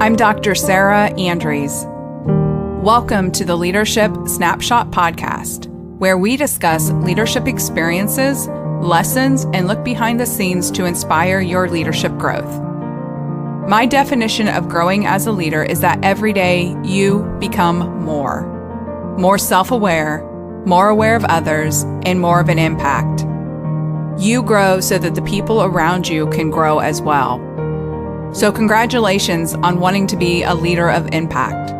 I'm Dr. Sarah Andries. Welcome to the Leadership Snapshot Podcast, where we discuss leadership experiences, lessons, and look behind the scenes to inspire your leadership growth. My definition of growing as a leader is that every day you become more self-aware, more aware of others, and more of an impact. You grow so that the people around you can grow as well. So congratulations on wanting to be a leader of impact.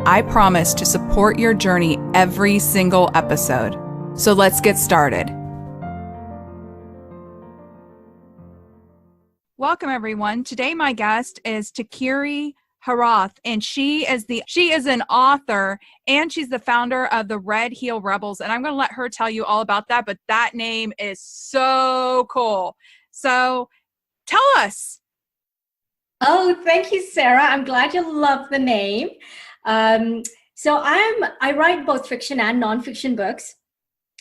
I promise to support your journey every single episode. So let's get started. Welcome everyone. Today my guest is Tikiri Herath, and she is an author and she's the founder of the Red Heel Rebels. And I'm going to let her tell you all about that, but that name is so cool. So tell us. Oh, thank you, Sarah. I'm glad you love the name. So I write both fiction and nonfiction books.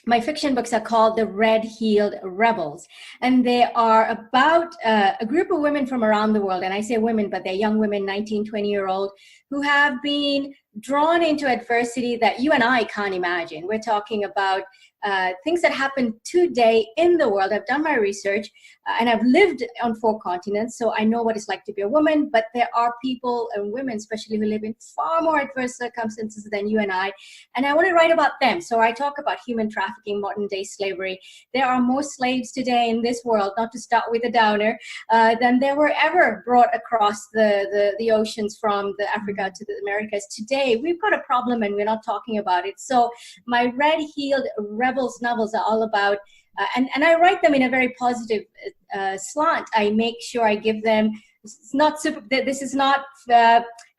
My fiction books are called The Red-Heeled Rebels, and they are about a group of women from around the world. And I say women, but they're young women, 19, 20-year-old, who have been drawn into adversity that you and I can't imagine. We're talking about things that happen today in the world. I've done my research and I've lived on 4 continents, so I know what it's like to be a woman, but there are people and women especially who live in far more adverse circumstances than you and I want to write about them. So I talk about human trafficking, modern day slavery. There are more slaves today in this world, not to start with a downer, than there were ever brought across the oceans from the Africa to the Americas. Today, we've got a problem and we're not talking about it. So my Red-Heeled Rebels novels are all about, and I write them in a very positive slant. I make sure I give them, this is not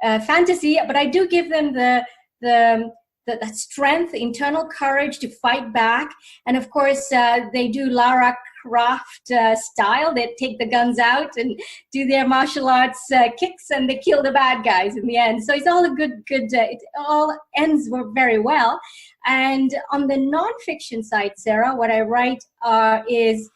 fantasy, but I do give them the strength, internal courage to fight back. And of course, they do Lara Croft style. They take the guns out and do their martial arts kicks, and they kill the bad guys in the end. So it's all a good. It all ends very well. And on the nonfiction side, Sarah, what I write is,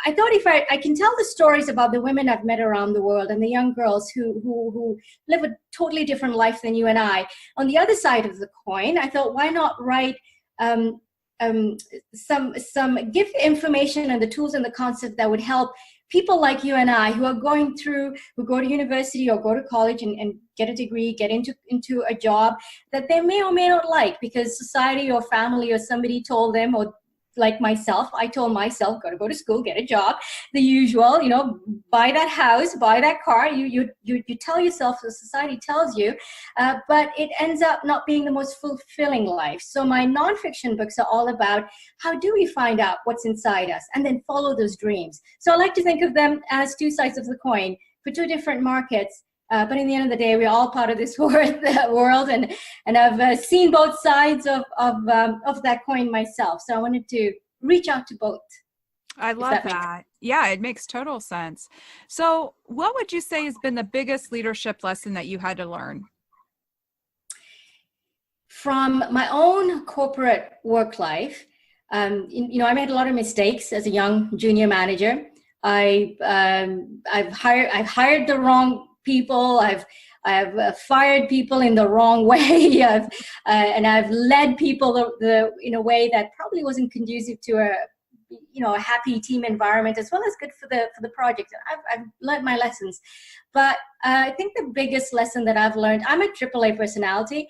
I thought if I can tell the stories about the women I've met around the world and the young girls who live a totally different life than you and I. On the other side of the coin, I thought, why not write give information and the tools and the concept that would help people like you and I who go to university or go to college and get a degree, get into a job that they may or may not like because society or family or somebody told them, or like myself, I told myself, got to go to school, get a job, the usual, buy that house, buy that car. You tell yourself, the society tells you, but it ends up not being the most fulfilling life. So my nonfiction books are all about how do we find out what's inside us and then follow those dreams. So I like to think of them as 2 sides of the coin for 2 different markets. But in the end of the day, we're all part of this world, and I've seen both sides of that coin myself. So I wanted to reach out to both. I love that. Yeah, it makes total sense. So what would you say has been the biggest leadership lesson that you had to learn? From my own corporate work life, I made a lot of mistakes as a young junior manager. I've hired the wrong people. I've fired people in the wrong way. I've led people in a way that probably wasn't conducive to a happy team environment as well as good for the project. I've learned my lessons, but I think the biggest lesson that I've learned, I'm a AAA personality.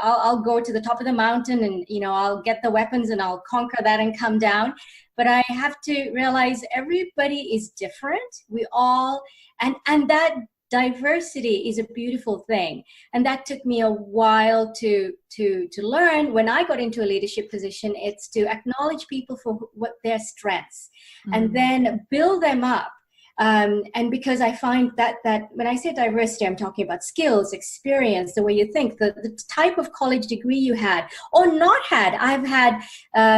I'll go to the top of the mountain and I'll get the weapons and I'll conquer that and come down. But I have to realize everybody is different. We all, and that diversity is a beautiful thing. And that took me a while to learn. When I got into a leadership position, it's to acknowledge people for what their strengths, and then build them up. And because I find that when I say diversity, I'm talking about skills, experience, the way you think, the type of college degree you had or not had. I've had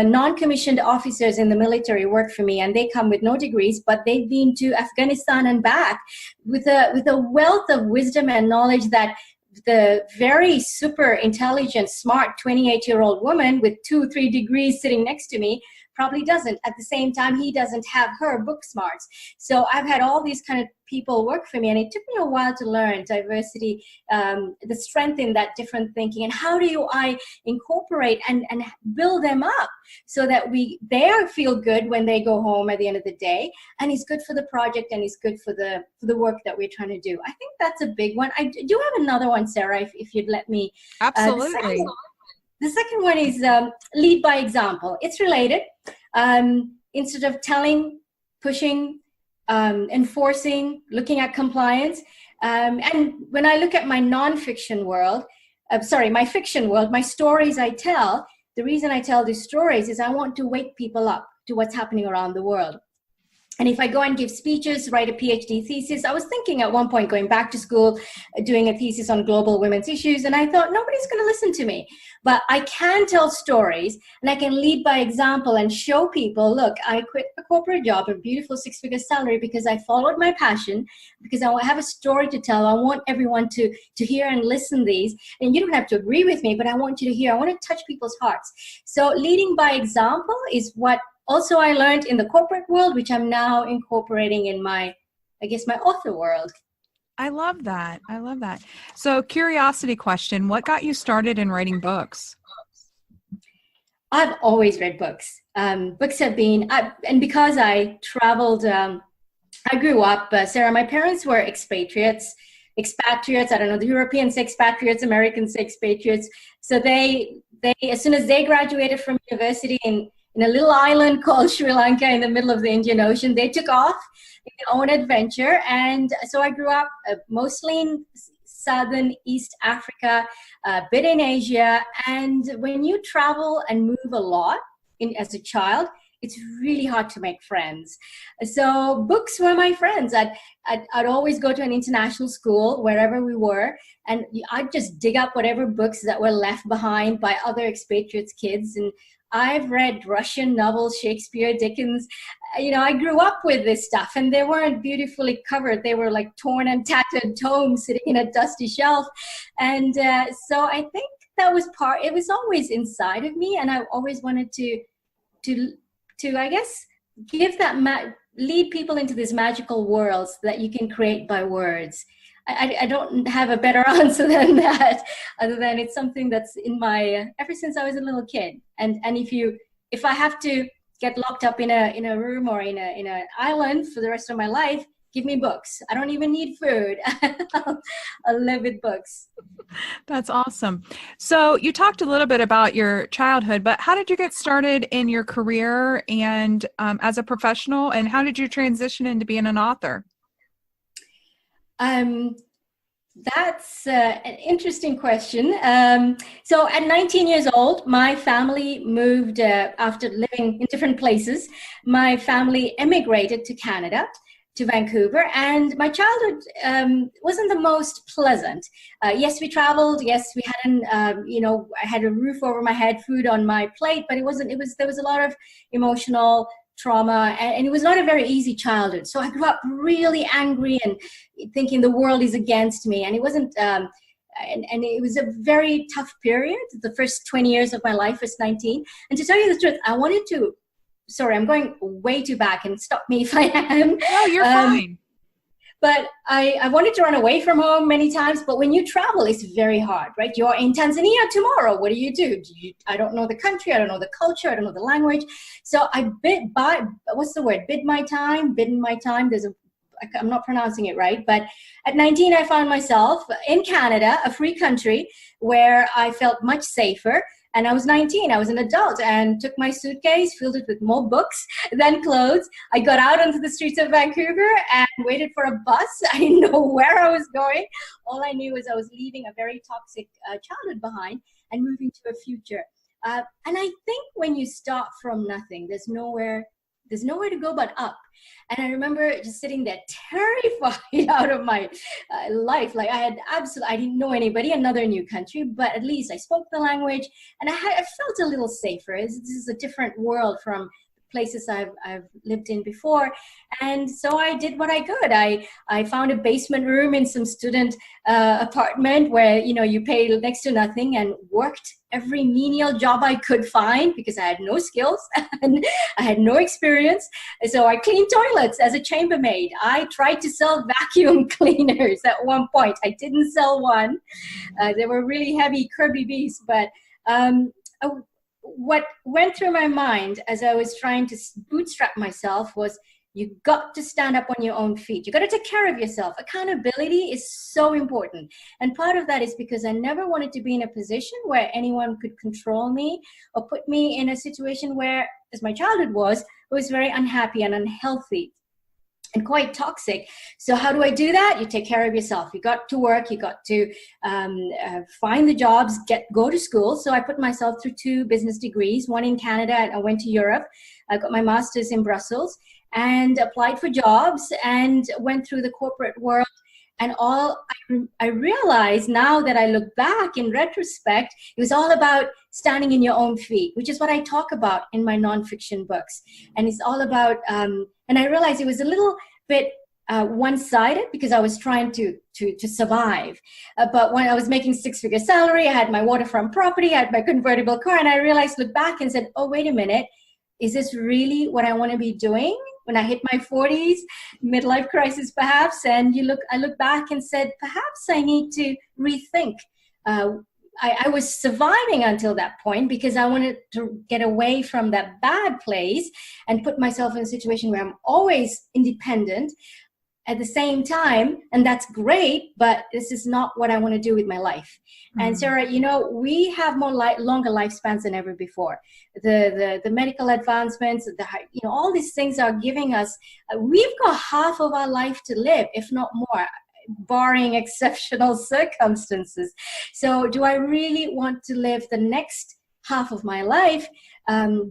non-commissioned officers in the military work for me, and they come with no degrees, but they've been to Afghanistan and back with a wealth of wisdom and knowledge that the very super intelligent, smart 28-year-old woman with 2-3 degrees sitting next to me probably doesn't. At the same time, he doesn't have her book smarts. So I've had all these kind of people work for me, and it took me a while to learn diversity, the strength in that different thinking, and how do I incorporate and build them up so that they feel good when they go home at the end of the day, and it's good for the project, and it's good for the work that we're trying to do. I think that's a big one. I do have another one, Sarah, if you'd let me. Absolutely. The second one is lead by example. It's related. Instead of telling, pushing, enforcing, looking at compliance. And when I look at my nonfiction world, my fiction world, my stories I tell, the reason I tell these stories is I want to wake people up to what's happening around the world. And if I go and give speeches, write a PhD thesis, I was thinking at one point going back to school, doing a thesis on global women's issues, and I thought nobody's going to listen to me. But I can tell stories, and I can lead by example and show people, look, I quit a corporate job, a beautiful 6-figure salary, because I followed my passion, because I have a story to tell. I want everyone to hear and listen to these. And you don't have to agree with me, but I want you to hear. I want to touch people's hearts. So leading by example is what also I learned in the corporate world, which I'm now incorporating in my author world. I love that. I love that. So curiosity question, what got you started in writing books? I've always read books. Books have been, and because I traveled, I grew up, Sarah, my parents were expatriates. I don't know, the Europeans say expatriates, Americans say expatriates. So they as soon as they graduated from university in a little island called Sri Lanka in the middle of the Indian Ocean, they took off in their own adventure. And so I grew up mostly in Southern East Africa, a bit in Asia. And when you travel and move a lot as a child, it's really hard to make friends. So books were my friends. I'd always go to an international school wherever we were, and I'd just dig up whatever books that were left behind by other expatriates' kids. And I've read Russian novels, Shakespeare, Dickens. I grew up with this stuff, and they weren't beautifully covered. They were like torn and tattered tomes sitting in a dusty shelf. And so I think that was it was always inside of me, and I always wanted to I guess, give that, lead people into these magical worlds that you can create by words. I don't have a better answer than that, other than it's something that's in my, ever since I was a little kid. And if I have to get locked up in a room or in an island for the rest of my life, give me books. I don't even need food. I'll live with books. That's awesome. So you talked a little bit about your childhood, but how did you get started in your career and as a professional, and how did you transition into being an author? That's an interesting question. So at 19 years old, my family moved after living in different places. My family emigrated to Canada, to Vancouver, and my childhood wasn't the most pleasant. Yes, we traveled. Yes, we hadn't, I had a roof over my head, food on my plate, but there was a lot of emotional trauma, and it was not a very easy childhood. So I grew up really angry and thinking the world is against me, and it wasn't, and it was a very tough period. The first 20 years of my life was 19. And to tell you the truth, sorry, I'm going way too back, and stop me if I am. No, you're fine. But I wanted to run away from home many times, but when you travel, it's very hard, right? You're in Tanzania tomorrow. What do you do? I don't know the country. I don't know the culture. I don't know the language. So I bidden my time. I'm not pronouncing it right, but at 19, I found myself in Canada, a free country where I felt much safer. And I was 19, I was an adult, and took my suitcase, filled it with more books than clothes. I got out onto the streets of Vancouver and waited for a bus. I didn't know where I was going. All I knew was I was leaving a very toxic childhood behind and moving to a future. And I think when you start from nothing, there's nowhere to go but up. And I remember just sitting there terrified out of my life. Like I didn't know anybody, another new country, but at least I spoke the language, and I felt a little safer. This is a different world from the places I've lived in before. And so I did what I could. I found a basement room in some student apartment where, you pay next to nothing, and worked every menial job I could find because I had no skills and I had no experience. So I cleaned toilets as a chambermaid. I tried to sell vacuum cleaners at one point. I didn't sell one. They were really heavy Kirby bees, but what went through my mind as I was trying to bootstrap myself was, you got to stand up on your own feet. You got to take care of yourself. Accountability is so important. And part of that is because I never wanted to be in a position where anyone could control me or put me in a situation where, as my childhood was, I was very unhappy and unhealthy and quite toxic. So how do I do that? You take care of yourself. You got to work. You got to find the jobs, go to school. So I put myself through 2 business degrees, one in Canada. I went to Europe. I got my master's in Brussels and applied for jobs and went through the corporate world. And I realized now that I look back in retrospect, it was all about standing in your own feet, which is what I talk about in my nonfiction books. And it's all about, and I realized it was a little bit one-sided because I was trying to survive. But when I was making 6-figure salary, I had my waterfront property, I had my convertible car, and I realized, look back and said, oh, wait a minute, is this really what I want to be doing? When I hit my 40s, midlife crisis perhaps, and I look back and said, perhaps I need to rethink. I was surviving until that point because I wanted to get away from that bad place and put myself in a situation where I'm always independent at the same time, and that's great, but this is not what I want to do with my life. And Sarah, we have longer lifespans than ever before. The medical advancements, all these things are giving us, we've got half of our life to live, if not more, barring exceptional circumstances. So do I really want to live the next half of my life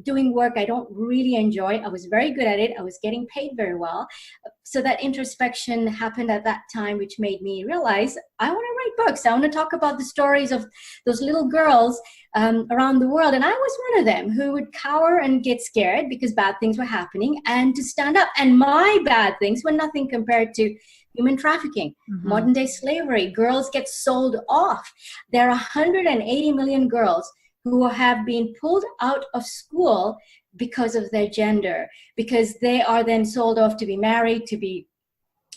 doing work I don't really enjoy? I was very good at it. I was getting paid very well. So that introspection happened at that time, which made me realize I want to write books. I want to talk about the stories of those little girls around the world. And I was one of them who would cower and get scared because bad things were happening, and to stand up. And my bad things were nothing compared to human trafficking, modern day slavery. Girls get sold off. There are 180 million girls who have been pulled out of school because of their gender, because they are then sold off to be married, to be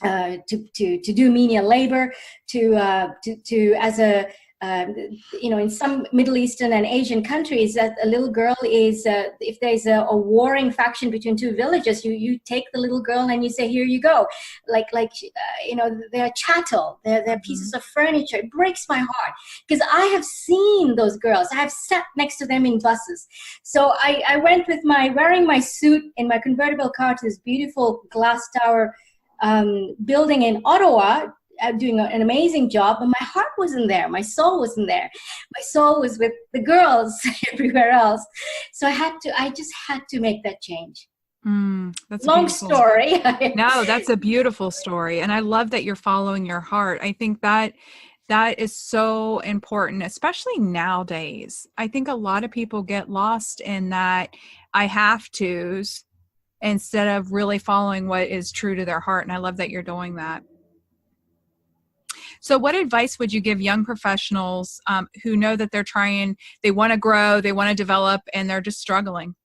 to do menial labor, to as a in some Middle Eastern and Asian countries, that a little girl is, if there's a warring faction between 2 villages, you take the little girl and you say, here you go. They're chattel, they're pieces of furniture. It breaks my heart because I have seen those girls. I have sat next to them in buses. So I went with wearing my suit in my convertible car to this beautiful glass tower building in Ottawa, doing an amazing job, but my heart wasn't there. My soul wasn't there. My soul was with the girls everywhere else. So I just had to make that change. That's long story. No, that's a beautiful story. And I love that you're following your heart. I think that is so important, especially nowadays. I think a lot of people get lost in that I have to's instead of really following what is true to their heart. And I love that you're doing that. So what advice would you give young professionals who know that they want to grow, they want to develop, and they're just struggling?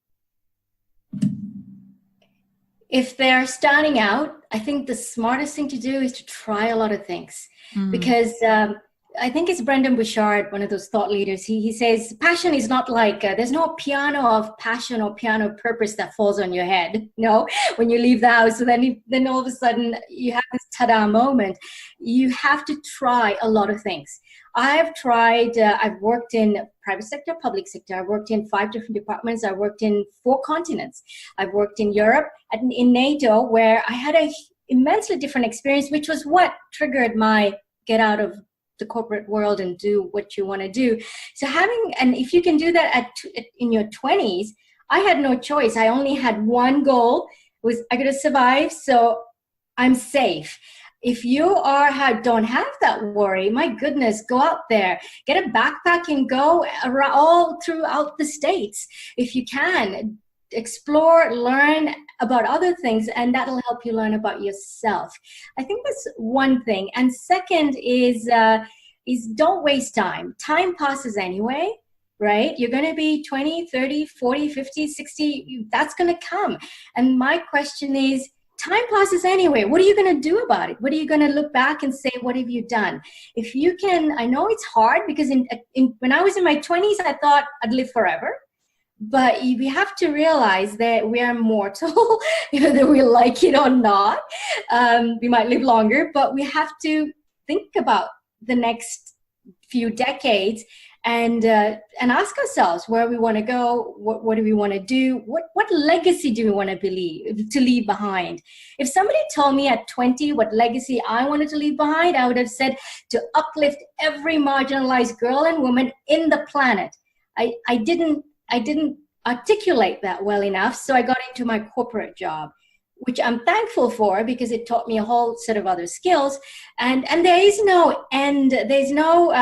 If they're starting out, I think the smartest thing to do is to try a lot of things. Because I think it's Brendan Bouchard, one of those thought leaders. He says, passion is not like, there's no piano of passion or piano of purpose that falls on your head, when you leave the house. So then all of a sudden you have this ta-da moment. You have to try a lot of things. I've tried, I've worked in private sector, public sector. I've worked in 5 different departments. I worked in 4 continents. I've worked in Europe and in NATO, where I had a immensely different experience, which was what triggered my get out of the corporate world and do what you want to do. So and if you can do that in your 20s, I had no choice. I only had one goal, was I got to survive, so I'm safe. If you don't have that worry, my goodness, go out there, get a backpack and go all throughout the States if you can. explore, learn about other things, and that'll help you learn about yourself. I think that's one thing. And second is don't waste time. Time passes anyway, right? You're going to be 20, 30, 40, 50, 60. That's going to come. And my question is, time passes anyway. What are you going to do about it? What are you going to look back and say, what have you done? If you can, I know it's hard because when I was in my 20s, I thought I'd live forever. But we have to realize that we are mortal, whether we like it or not. We might live longer, but we have to think about the next few decades and ask ourselves where we want to go, what do we want to do, what legacy do we want to leave behind. If somebody told me at 20 what legacy I wanted to leave behind, I would have said to uplift every marginalized girl and woman in the planet. I didn't articulate that well enough, so I got into my corporate job, which I'm thankful for because it taught me a whole set of other skills. And there is no end. There's no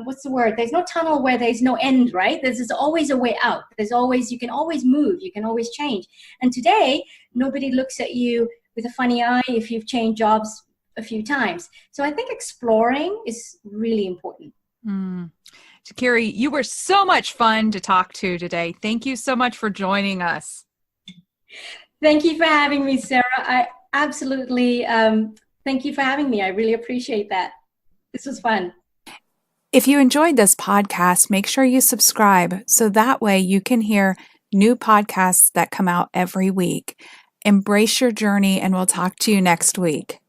what's the word? There's no tunnel where there's no end, right? There's always a way out. You can always move. You can always change. And today, nobody looks at you with a funny eye if you've changed jobs a few times. So I think exploring is really important. Tikiri, you were so much fun to talk to today. Thank you so much for joining us. Thank you for having me, Sarah. I absolutely, thank you for having me. I really appreciate that. This was fun. If you enjoyed this podcast, make sure you subscribe so that way you can hear new podcasts that come out every week. Embrace your journey, and we'll talk to you next week.